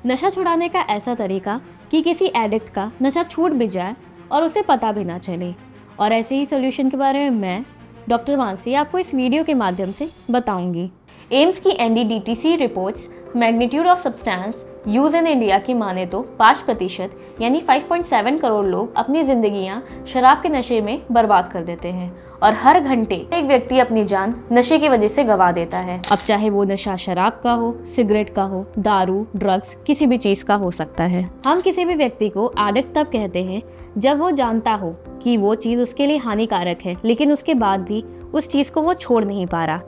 नशा छुड़ाने का ऐसा तरीका कि किसी एडिक्ट का नशा छूट भी जाए और उसे पता भी ना चले। और ऐसे ही सोल्यूशन के बारे में मैं डॉक्टर मानसी आपको इस वीडियो के माध्यम से बताऊंगी। एम्स की NDDTC reports magnitude of substance use in India की माने तो 5% यानी 5.7 करोड़ लोग अपनी जिंदगियां शराब के नशे में बर्बाद कर देते हैं और हर घंटे एक व्यक्ति अपनी जान नशे की वजह से गंवा देता है। अब चाहे वो नशा शराब का हो, सिगरेट का हो, दारू, ड्रग्स, किसी भी चीज का हो सकता है। हम किसी भी व्यक्ति को एडिक्ट तब कहते हैं जब वो जानता हो कि वो चीज उसके लिए हानिकारक है, लेकिन उसके बाद भी उस चीज को वो छोड़ नहीं पा रहा।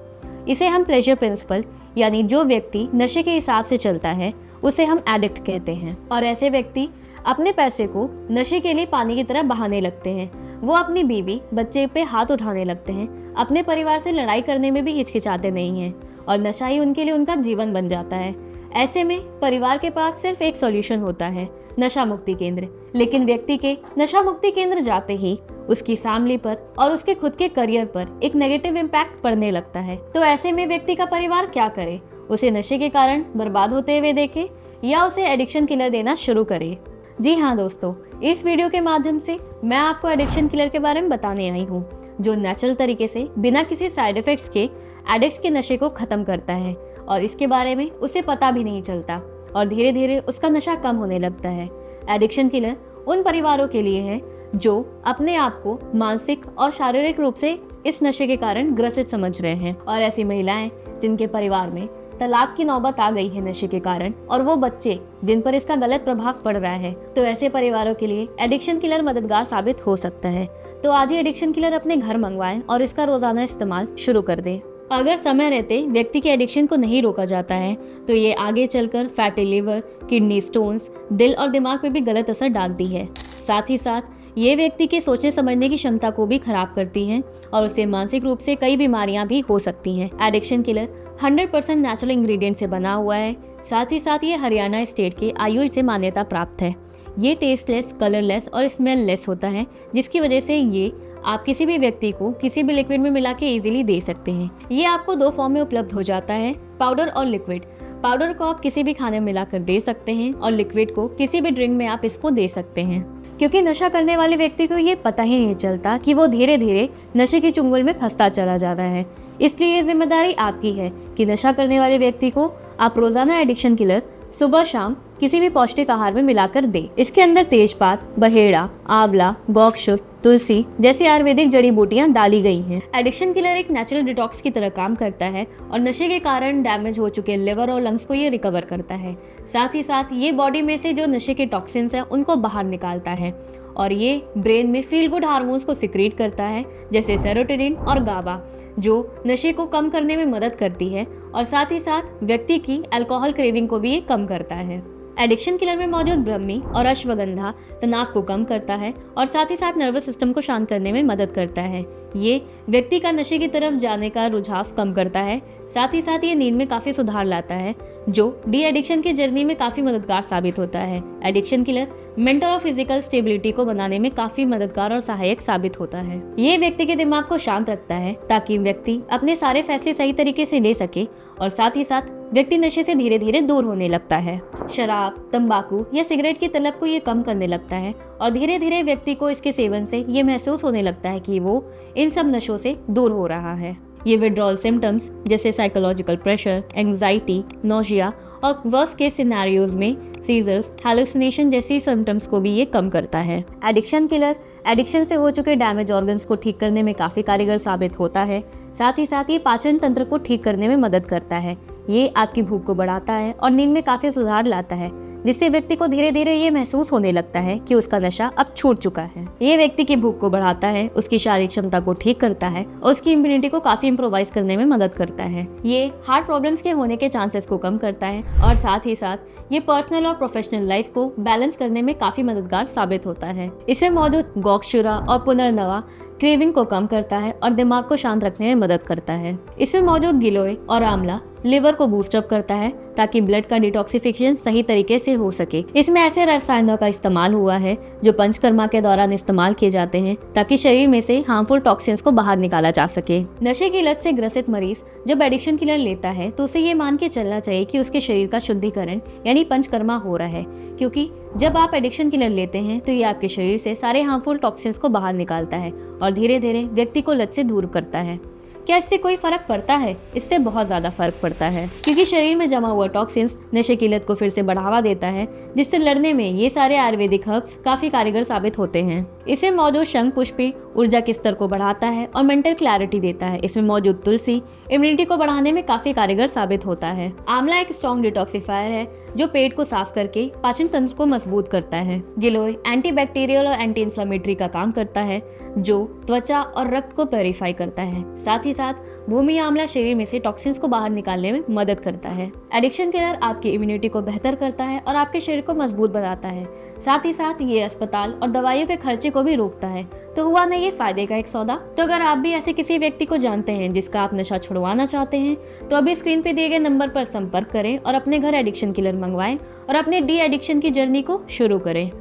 इसे हम प्लेजर प्रिंसिपल यानी जो व्यक्ति नशे के हिसाब से चलता है उसे हम एडिक्ट कहते हैं। और ऐसे व्यक्ति अपने पैसे को नशे के लिए पानी की तरह बहाने लगते हैं। वो अपनी बीवी बच्चे पे हाथ उठाने लगते हैं, अपने परिवार से लड़ाई करने में भी हिचकिचाते नहीं हैं और नशा ही उनके लिए उनका जीवन बन जाता है। ऐसे में परिवार के पास सिर्फ एक सॉल्यूशन होता है, नशा मुक्ति केंद्र। लेकिन व्यक्ति के नशा मुक्ति केंद्र जाते ही उसकी फैमिली पर और उसके खुद के करियर पर एक नेगेटिव इम्पैक्ट पड़ने लगता है। तो ऐसे में व्यक्ति का परिवार क्या करे? उसे नशे के कारण बर्बाद होते हुए देखे या उसे एडिक्शन किलर देना शुरू करे? जी हाँ दोस्तों, इस वीडियो के माध्यम से मैं आपको एडिक्शन किलर के बारे में बताने आई हूँ, जो नेचुरल तरीके से बिना किसी साइड इफेक्ट्स के एडिक्ट के नशे को खत्म करता है और इसके बारे में उसे पता भी नहीं चलता और धीरे धीरे उसका नशा कम होने लगता है। एडिक्शन किलर उन परिवारों के लिए है जो अपने आप को मानसिक और शारीरिक रूप से इस नशे के कारण ग्रसित समझ रहे हैं, और ऐसी महिलाएं जिनके परिवार में तलाक की नौबत आ गई है नशे के कारण, और वो बच्चे जिन पर इसका गलत प्रभाव पड़ रहा है। तो ऐसे परिवारों के लिए एडिक्शन किलर मददगार साबित हो सकता है। तो आज ही एडिक्शन किलर अपने घर मंगवाएं और इसका रोजाना इस्तेमाल शुरू कर दें। अगर समय रहते व्यक्ति के एडिक्शन को नहीं रोका जाता है तो ये आगे चलकर फैटी लिवर, किडनी स्टोन्स, दिल और दिमाग पे भी गलत असर डालती है। साथ ही साथ ये व्यक्ति के सोचने समझने की क्षमता को भी खराब करती है और उससे मानसिक रूप से कई बीमारियां भी हो सकती हैं। एडिक्शन किलर 100% नेचुरल इंग्रेडिएंट से बना हुआ है। साथ ही साथ ये हरियाणा स्टेट के आयुष से मान्यता प्राप्त है। ये टेस्टलेस, कलरलेस और स्मेललेस होता है, जिसकी वजह से ये आप किसी भी व्यक्ति को किसी भी लिक्विड में मिला के इजीली दे सकते हैं। ये आपको 2 फॉर्म में उपलब्ध हो जाता है, पाउडर और लिक्विड। पाउडर को आप किसी भी खाने में मिलाकर दे सकते हैं और लिक्विड को किसी भी ड्रिंक में आप इसको दे सकते हैं। क्योंकि नशा करने वाले व्यक्ति को ये पता ही नहीं चलता कि वो धीरे धीरे नशे की चुंगल में फंसता चला जा रहा है। इसलिए ये जिम्मेदारी आपकी है कि नशा करने वाले व्यक्ति को आप रोजाना एडिक्शन किलर सुबह शाम किसी भी पौष्टिक आहार में मिलाकर दे। इसके अंदर तेजपात, बहेड़ा, आंवला, गौकशुट, तुलसी जैसी आयुर्वेदिक जड़ी बूटियां डाली गई हैं। एडिक्शन किलर एक नेचुरल डिटॉक्स की तरह काम करता है और नशे के कारण डैमेज हो चुके लिवर और लंग्स को ये रिकवर करता है। साथ ही साथ ये बॉडी में से जो नशे के टॉक्सिन्स हैं उनको बाहर निकालता है और ये ब्रेन में फील गुड हार्मोन्स को सिक्रीट करता है, जैसे सेरोटोनिन और गाबा, जो नशे को कम करने में मदद करती है। और साथ ही साथ व्यक्ति की अल्कोहल क्रेविंग को भी ये कम करता है। एडिक्शन किलर में मौजूद ब्रह्मी और अश्वगंधा तनाव को कम करता है और साथ ही साथ नर्वस सिस्टम को शांत करने में मदद करता है। ये व्यक्ति का नशे की तरफ जाने का रुझाव कम करता है। साथ ही साथ ये नींद में काफी सुधार लाता है, जो डी एडिक्शन की जर्नी में काफी मददगार साबित होता है। एडिक्शन किलर मेंटल और फिजिकल स्टेबिलिटी को बनाने में काफी मददगार और सहायक साबित होता है। ये व्यक्ति के दिमाग को शांत रखता है ताकि व्यक्ति अपने सारे फैसले सही तरीके से ले सके और साथ ही साथ व्यक्ति नशे से धीरे धीरे दूर होने लगता है। शराब, तंबाकू या सिगरेट की तलब को ये कम करने लगता है और धीरे धीरे व्यक्ति को इसके सेवन से ये महसूस होने लगता है कि वो इन सब नशों से दूर हो रहा है। ये विड्रॉल सिम्टम्स जैसे साइकोलॉजिकल प्रेशर, एंग्जाइटी, नोशिया और वर्स्ट केस सिनेरियोज में सीजर्स, हैलुसिनेशन जैसी सिम्टम्स को भी ये कम करता है। एडिक्शन किलर एडिक्शन से हो चुके डैमेज ऑर्गन्स को ठीक करने में काफी कारगर साबित होता है। साथ ही साथ ये पाचन तंत्र को ठीक करने में मदद करता है। ये आपकी भूख को बढ़ाता है और नींद में काफी सुधार लाता है, जिससे व्यक्ति को धीरे धीरे ये महसूस होने लगता है कि उसका नशा अब छूट चुका है। ये व्यक्ति की भूख को बढ़ाता है, उसकी शारीरिक क्षमता को ठीक करता है और उसकी इम्यूनिटी को काफी इम्प्रोवाइज करने में मदद करता है। ये हार्ट प्रॉब्लम्स के होने के चांसेस को कम करता है और साथ ही साथ ये पर्सनल और प्रोफेशनल लाइफ को बैलेंस करने में काफी मददगार साबित होता है। इसमें मौजूद गौकशुरा और पुनर्नवा क्रेविंग को कम करता है और दिमाग को शांत रखने में मदद करता है। इसमें मौजूद गिलोय और आंवला लिवर को बूस्टअप करता है ताकि ब्लड का डिटॉक्सिफिकेशन सही तरीके से हो सके। इसमें ऐसे रसायनों का इस्तेमाल हुआ है जो पंचकर्मा के दौरान इस्तेमाल किए जाते हैं ताकि शरीर में से हार्मफुल टॉक्सिन्स को बाहर निकाला जा सके। नशे की लत से ग्रसित मरीज जब एडिक्शन किलर लेता है तो उसे ये मान के चलना चाहिए कि उसके शरीर का शुद्धिकरण यानी पंचकर्मा हो रहा है, क्योंकि जब आप एडिक्शन किलर लेते हैं तो ये आपके शरीर से सारे हार्मफुल टॉक्सिन्स को बाहर निकालता है और धीरे धीरे व्यक्ति को लत से दूर करता है। क्या इससे कोई फर्क पड़ता है? इससे बहुत ज्यादा फर्क पड़ता है, क्योंकि शरीर में जमा हुआ टॉक्सिन्स नशे की लत को फिर से बढ़ावा देता है, जिससे लड़ने में ये सारे आयुर्वेदिक हर्ब्स काफी कारगर साबित होते हैं। इसमें मौजूद शंख पुष्पी ऊर्जा के स्तर को बढ़ाता है और मेंटल क्लैरिटी देता है। इसमें मौजूद तुलसी इम्यूनिटी को बढ़ाने में काफी कारगर साबित होता है। आंवला एक स्ट्रॉन्ग डिटॉक्सिफायर है जो पेट को साफ करके पाचन तंत्र को मजबूत करता है। गिलोय एंटीबैक्टीरियल और एंटी इंफ्लेमेटरी का काम करता है जो त्वचा और रक्त को प्योरीफाई करता है। साथ ही साथ भूमि आंवला शरीर में से टॉक्सिन्स को बाहर निकालने में मदद करता है। एडिक्शन किलर आपकी इम्यूनिटी को बेहतर करता है और आपके शरीर को मजबूत बनाता है। साथ ही साथ ये अस्पताल और दवाइयों के खर्चे को भी रोकता है। तो हुआ ना ये फायदे का एक सौदा। तो अगर आप भी ऐसे किसी व्यक्ति को जानते हैं जिसका आप नशा छुड़वाना चाहते हैं तो अभी स्क्रीन पे दिए गए नंबर पर संपर्क करें और अपने घर एडिक्शन किलर मंगवाएं और अपने डी एडिक्शन की जर्नी को शुरू करें।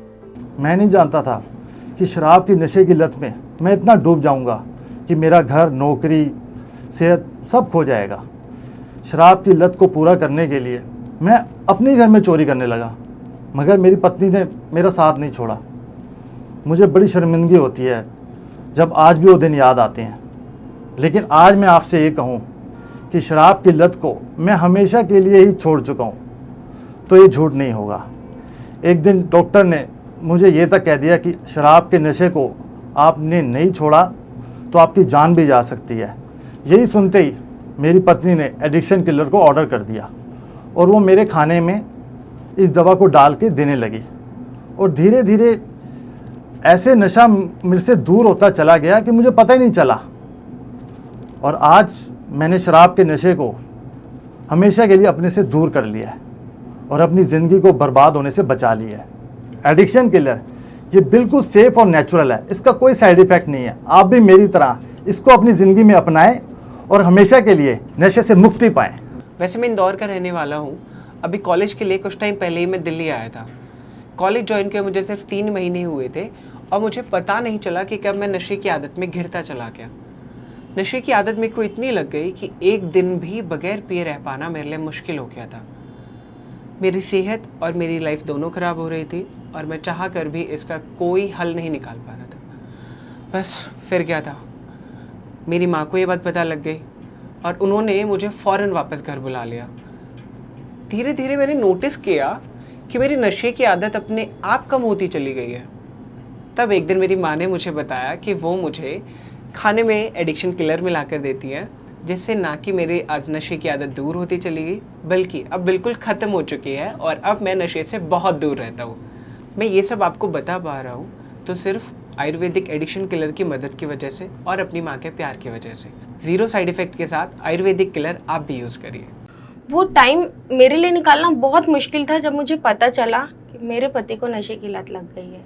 मैं नहीं जानता था कि शराब की नशे की लत में मैं इतना डूब जाऊंगा कि मेरा घर, नौकरी, सेहत सब खो जाएगा। शराब की लत को पूरा करने के लिए मैं अपने घर में चोरी करने लगा, मगर मेरी पत्नी ने मेरा साथ नहीं छोड़ा। मुझे बड़ी शर्मिंदगी होती है जब आज भी वो दिन याद आते हैं। लेकिन आज मैं आपसे ये कहूँ कि शराब की लत को मैं हमेशा के लिए ही छोड़ चुका हूँ, तो ये झूठ नहीं होगा। एक दिन डॉक्टर ने मुझे ये तक कह दिया कि शराब के नशे को आपने नहीं छोड़ा तो आपकी जान भी जा सकती है। यही सुनते ही मेरी पत्नी ने एडिक्शन किलर को ऑर्डर कर दिया और वो मेरे खाने में इस दवा को डाल के देने लगी और धीरे धीरे ऐसे नशा मेरे से दूर होता चला गया कि मुझे पता ही नहीं चला। और आज मैंने शराब के नशे को हमेशा के लिए अपने से दूर कर लिया है और अपनी ज़िंदगी को बर्बाद होने से बचा लिया है। एडिक्शन किलर ये बिल्कुल सेफ़ और नेचुरल है, इसका कोई साइड इफ़ेक्ट नहीं है। आप भी मेरी तरह इसको अपनी ज़िंदगी में अपनाएं और हमेशा के लिए नशे से मुक्ति पाएं। वैसे मैं इंदौर का रहने वाला हूँ। अभी कॉलेज के लिए कुछ टाइम पहले ही मैं दिल्ली आया था। कॉलेज ज्वाइन किया मुझे सिर्फ 3 महीने हुए थे और मुझे पता नहीं चला कि कब मैं नशे की आदत में घिरता चला गया। नशे की आदत मेरे को इतनी लग गई कि एक दिन भी बगैर पिए रह पाना मेरे लिए मुश्किल हो गया था। मेरी सेहत और मेरी लाइफ दोनों ख़राब हो रही थी और मैं चाह कर भी इसका कोई हल नहीं निकाल पा रहा था। बस फिर क्या था, मेरी माँ को ये बात पता लग गई और उन्होंने मुझे फ़ौरन वापस घर बुला लिया। धीरे धीरे मैंने नोटिस किया कि मेरी नशे की आदत अपने आप कम होती चली गई है। तब एक दिन मेरी माँ ने मुझे बताया कि वो मुझे खाने में एडिक्शन किलर मिला कर देती हैं, जिससे ना कि मेरी आज नशे की आदत दूर होती चली गई बल्कि अब बिल्कुल ख़त्म हो चुकी है और अब मैं नशे से बहुत दूर रहता हूँ। मैं ये सब आपको बता पा रहा हूँ तो सिर्फ आयुर्वेदिक एडिक्शन किलर की मदद की वजह से और अपनी माँ के प्यार की वजह से। 0 साइड इफ़ेक्ट के साथ आयुर्वेदिक किलर आप भी यूज़ करिए। वो टाइम मेरे लिए निकालना बहुत मुश्किल था जब मुझे पता चला कि मेरे पति को नशे की लत लग गई है।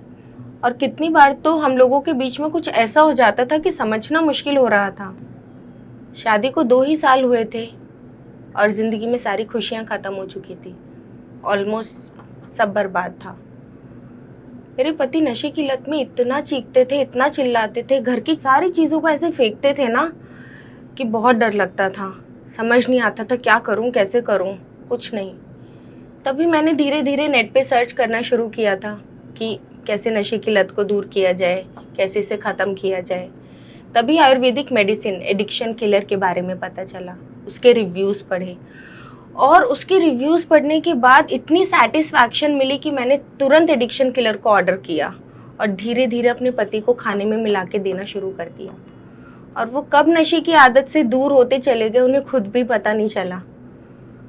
और कितनी बार तो हम लोगों के बीच में कुछ ऐसा हो जाता था कि समझना मुश्किल हो रहा था। शादी को 2 ही साल हुए थे और ज़िंदगी में सारी खुशियाँ ख़त्म हो चुकी थी। ऑलमोस्ट सब बर्बाद था। मेरे पति नशे की लत में इतना चीखते थे, इतना चिल्लाते थे, घर की सारी चीज़ों को ऐसे फेंकते थे ना कि बहुत डर लगता था। समझ नहीं आता था क्या करूं, कैसे करूं, कुछ नहीं। तभी मैंने धीरे धीरे नेट पे सर्च करना शुरू किया था कि कैसे नशे की लत को दूर किया जाए, कैसे इसे ख़त्म किया जाए। तभी आयुर्वेदिक मेडिसिन एडिक्शन किलर के बारे में पता चला, उसके रिव्यूज़ पढ़े और उसके रिव्यूज़ पढ़ने के बाद इतनी सेटिस्फैक्शन मिली कि मैंने तुरंत एडिक्शन किलर को ऑर्डर किया और धीरे धीरे अपने पति को खाने में मिला के देना शुरू कर दिया। और वो कब नशे की आदत से दूर होते चले गए उन्हें खुद भी पता नहीं चला।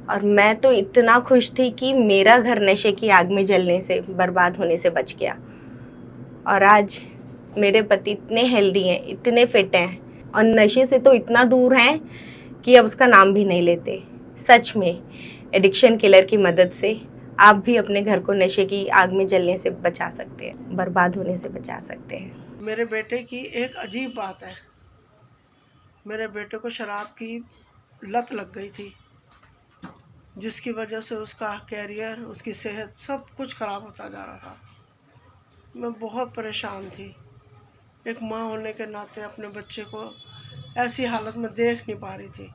और मैं तो इतना खुश थी कि मेरा घर नशे की आग में जलने से, बर्बाद होने से बच गया। और आज मेरे पति इतने हेल्दी हैं, इतने फिट हैं और नशे से तो इतना दूर हैं कि अब उसका नाम भी नहीं लेते। सच में एडिक्शन किलर की मदद से आप भी अपने घर को नशे की आग में जलने से बचा सकते हैं, बर्बाद होने से बचा सकते हैं। मेरे बेटे की एक अजीब बात है। मेरे बेटे को शराब की लत लग गई थी जिसकी वजह से उसका कैरियर, उसकी सेहत सब कुछ ख़राब होता जा रहा था। मैं बहुत परेशान थी। एक माँ होने के नाते अपने बच्चे को ऐसी हालत में देख नहीं पा रही थी।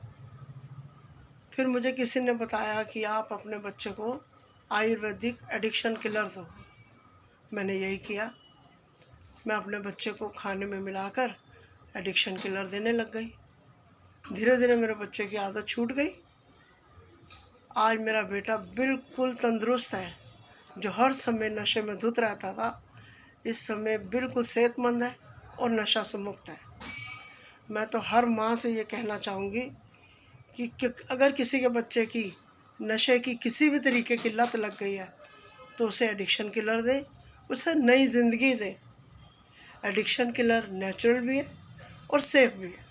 फिर मुझे किसी ने बताया कि आप अपने बच्चे को आयुर्वेदिक एडिक्शन किलर दो। मैंने यही किया। मैं अपने बच्चे को खाने में मिलाकर एडिक्शन किलर देने लग गई। धीरे धीरे मेरे बच्चे की आदत छूट गई। आज मेरा बेटा बिल्कुल तंदुरुस्त है। जो हर समय नशे में धुत रहता था, इस समय बिल्कुल सेहतमंद है और नशा से मुक्त है। मैं तो हर माँ से ये कहना चाहूँगी कि अगर किसी के बच्चे की नशे की किसी भी तरीके की लत लग गई है तो उसे एडिक्शन किलर दे, उसे नई ज़िंदगी दे। एडिक्शन किलर नेचुरल भी है और सेफ भी है।